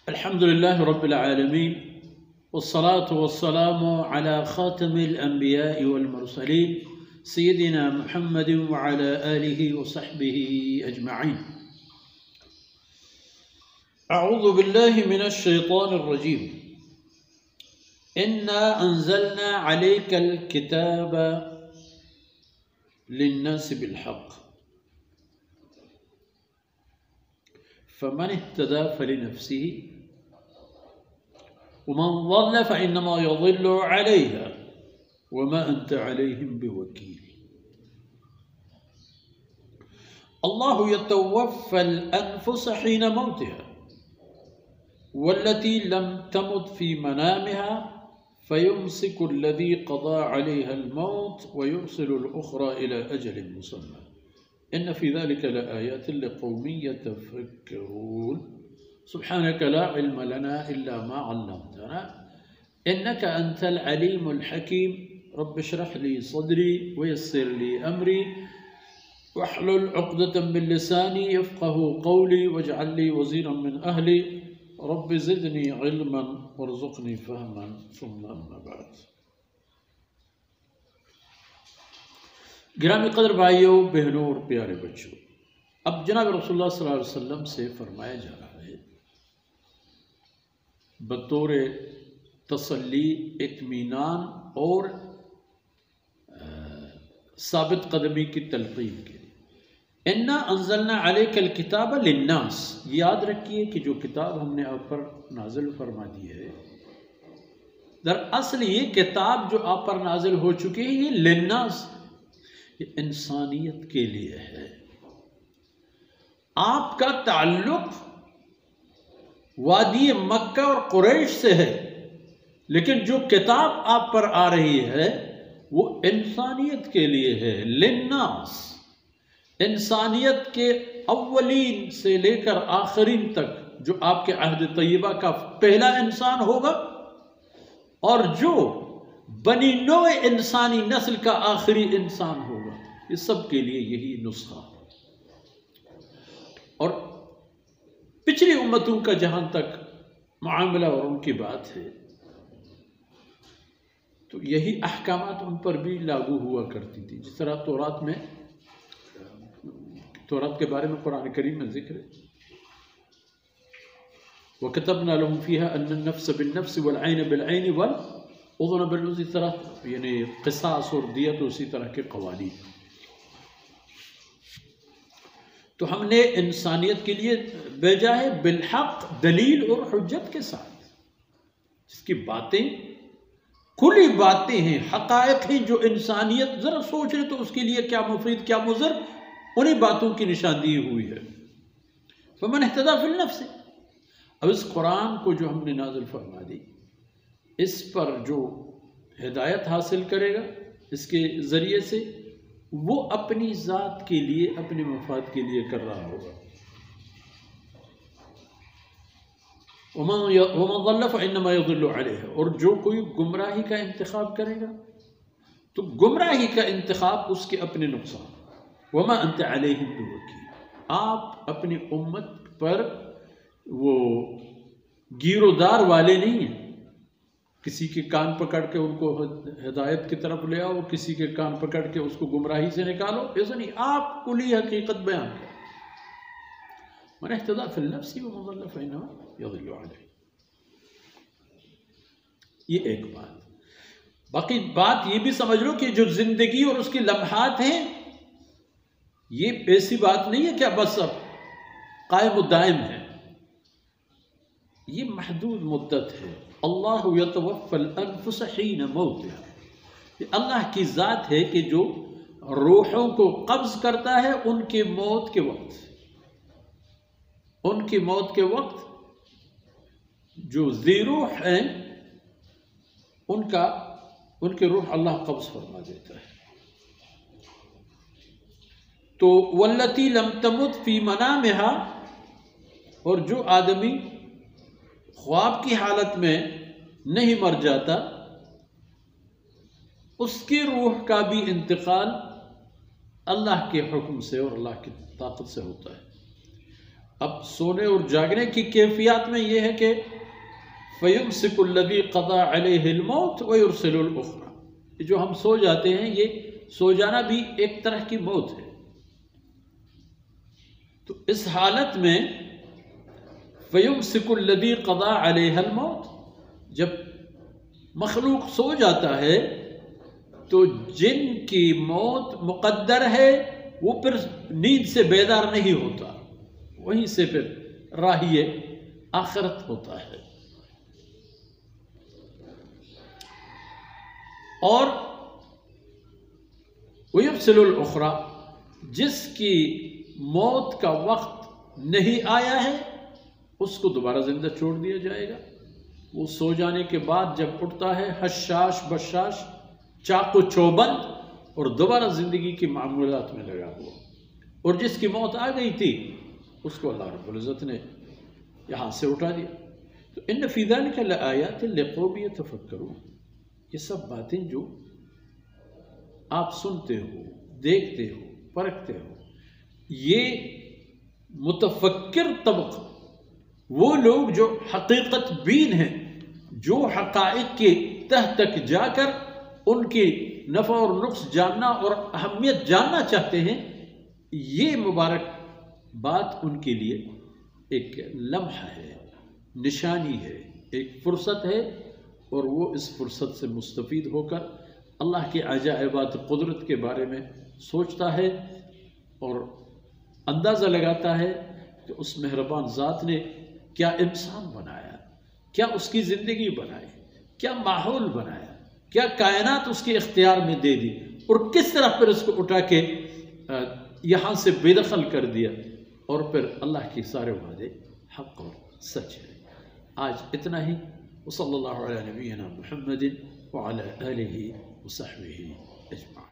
الحمد لله رب العالمين، والصلاة والسلام على خاتم الأنبياء والمرسلين سيدنا محمد وعلى آله وصحبه أجمعين. أعوذ بالله من الشيطان الرجيم. إنا أنزلنا عليك الكتاب للناس بالحق فمن اهتدى فلنفسه ومن ضل فإنما يضل عليها وما أنت عليهم بوكيل. الله يتوفى الأنفس حين موتها والتي لم تمت في منامها فيمسك الذي قضى عليها الموت ويرسل الأخرى إلى أجل مسمى إن في ذلك لآيات لقوم يتفكرون. سبحانك لا علم لنا إلا ما علمتنا إنك أنت العليم الحكيم. رب اشرح لي صدري ويسر لي أمري واحلل عقدة من لساني يفقه قولي واجعل لي وزيرا من أهلي رب زدني علما وارزقني فهما ثم أما بعد. گرامی قدر بھائیوں، بہنوں اور پیارے بچوں، اب جناب رسول اللہ صلی اللہ علیہ وسلم سے فرمایا جا رہا ہے بطور تسلی، اطمینان اور ثابت قدمی کی تلقین کے لیے، انا انزلنا علیک الکتاب للناس. یاد رکھیے کہ جو کتاب ہم نے آپ پر نازل فرما دی ہے، دراصل یہ کتاب جو آپ پر نازل ہو چکی ہے یہ للناس، یہ انسانیت کے لیے ہے. آپ کا تعلق وادی مکہ اور قریش سے ہے، لیکن جو کتاب آپ پر آ رہی ہے وہ انسانیت کے لیے ہے. للناس، انسانیت کے اولین سے لے کر آخرین تک، جو آپ کے عہد طیبہ کا پہلا انسان ہوگا اور جو بنی نوع انسانی نسل کا آخری انسان ہوگا، یہ سب کے لیے یہی نسخہ. اور پچھلی امتوں کا جہاں تک معاملہ اور ان کی بات ہے تو یہی احکامات ان پر بھی لاگو ہوا کرتی تھی. جس طرح تورات کے بارے میں قرآن کریم میں ذکر ہے، وَكَتَبْنَا لَهُمْ فِيهَا أَنَّ النَّفْسَ بِالنَّفْسِ وَالْعَيْنَ بِالْعَيْنِ وَالْأُذُنَ بِالْأُذُنِ، اسی طرح یعنی قصاص اور دیت اور اسی طرح کے قوانین. تو ہم نے انسانیت کے لیے بھیجا ہے بالحق، دلیل اور حجت کے ساتھ، جس کی باتیں کھلی باتیں ہیں، حقائق ہیں، جو انسانیت ذرا سوچ لے تو اس کے لیے کیا مفید کیا مضر، انہی باتوں کی نشاندہی ہوئی ہے. فمن اہتدی فی النفس. اب اس قرآن کو جو ہم نے نازل فرما دی، اس پر جو ہدایت حاصل کرے گا اس کے ذریعے سے، وہ اپنی ذات کے لیے، اپنے مفاد کے لیے کر رہا ہوگا. وَمَنْ ضَلَّ فَإِنَّمَا يَضِلُّ عَلَيْهَا. اور جو کوئی گمراہی کا انتخاب کرے گا تو گمراہی کا انتخاب اس کے اپنے نقصان. وَمَا أَنْتَ عَلَيْهِمْ بِوَكِيلٍ. آپ اپنی امت پر وہ گیرودار والے نہیں ہیں، کسی کے کان پکڑ کے ان کو ہدایت کی طرف لے آؤ، کسی کے کان پکڑ کے اس کو گمراہی سے نکالو، ایسا نہیں. آپ کلی حقیقت بیان کریں. من اہتدی فی النفس ومن ضل فإنما یضل علیہ. یہ ایک بات. باقی بات یہ بھی سمجھ لو کہ جو زندگی اور اس کی لمحات ہیں، یہ ایسی بات نہیں ہے کہ بس اب قائم و دائم ہے، یہ محدود مدت ہے. اللہ یتوفی الانفس حین موتها. یہ اللہ کی ذات ہے کہ جو روحوں کو قبض کرتا ہے ان کے موت کے وقت. ان کی موت کے وقت جو ذی روح ہیں ان کے روح اللہ قبض فرما دیتا ہے. تو واللتی لم تمت فی منامها، اور جو آدمی خواب کی حالت میں نہیں مر جاتا، اس کی روح کا بھی انتقال اللہ کے حکم سے اور اللہ کی طاقت سے ہوتا ہے. اب سونے اور جاگنے کی کیفیات میں یہ ہے کہ فَيُمْسِكُ الَّذِي قَضَى عَلَيْهِ الْمَوْتِ وَيُرْسِلُ الْأُخْرَى، جو ہم سو جاتے ہیں یہ سو جانا بھی ایک طرح کی موت ہے۔ تو اس حالت میں فَيُمْسِكُ الَّذِي قَضَى عَلَيْهَا الْمَوْتِ، جب مخلوق سو جاتا ہے تو جن کی موت مقدر ہے وہ پھر نیند سے بیدار نہیں ہوتا، وہیں سے پھر راہی آخرت ہوتا ہے۔ اور وَيُرْسِلُ الْأُخْرَى، جس کی موت کا وقت نہیں آیا ہے اس کو دوبارہ زندہ چھوڑ دیا جائے گا۔ وہ سو جانے کے بعد جب اٹھتا ہے حشاش بشاش چاق و چوبند اور دوبارہ زندگی کی معمولات میں لگا ہوا، اور جس کی موت آ گئی تھی اس کو اللہ رب العزت نے یہاں سے اٹھا دیا۔ تو ان فی ذلک لآیات لقوم یتفکرون، یہ سب باتیں جو آپ سنتے ہو، دیکھتے ہو، پرکھتے ہو، یہ متفکر طبقہ، وہ لوگ جو حقیقت بین ہیں، جو حقائق کے تہ تک جا کر ان کی نفع اور نقص جاننا اور اہمیت جاننا چاہتے ہیں، یہ مبارک بات ان کے لیے ایک لمحہ ہے، نشانی ہے، ایک فرصت ہے، اور وہ اس فرصت سے مستفید ہو کر اللہ کے عجائبات قدرت کے بارے میں سوچتا ہے اور اندازہ لگاتا ہے کہ اس مہربان ذات نے کیا انسان بنایا، کیا اس کی زندگی بنائی، کیا ماحول بنایا، کیا کائنات اس کے اختیار میں دے دی، اور کس طرح پھر اس کو اٹھا کے یہاں سے بے دخل کر دیا، اور پھر اللہ کی سارے وعدے حق اور سچ ہے۔ آج اتنا ہی، وصلی اللہ علی نبینا محمد وعلی آلہ وصحبہ اجمعین۔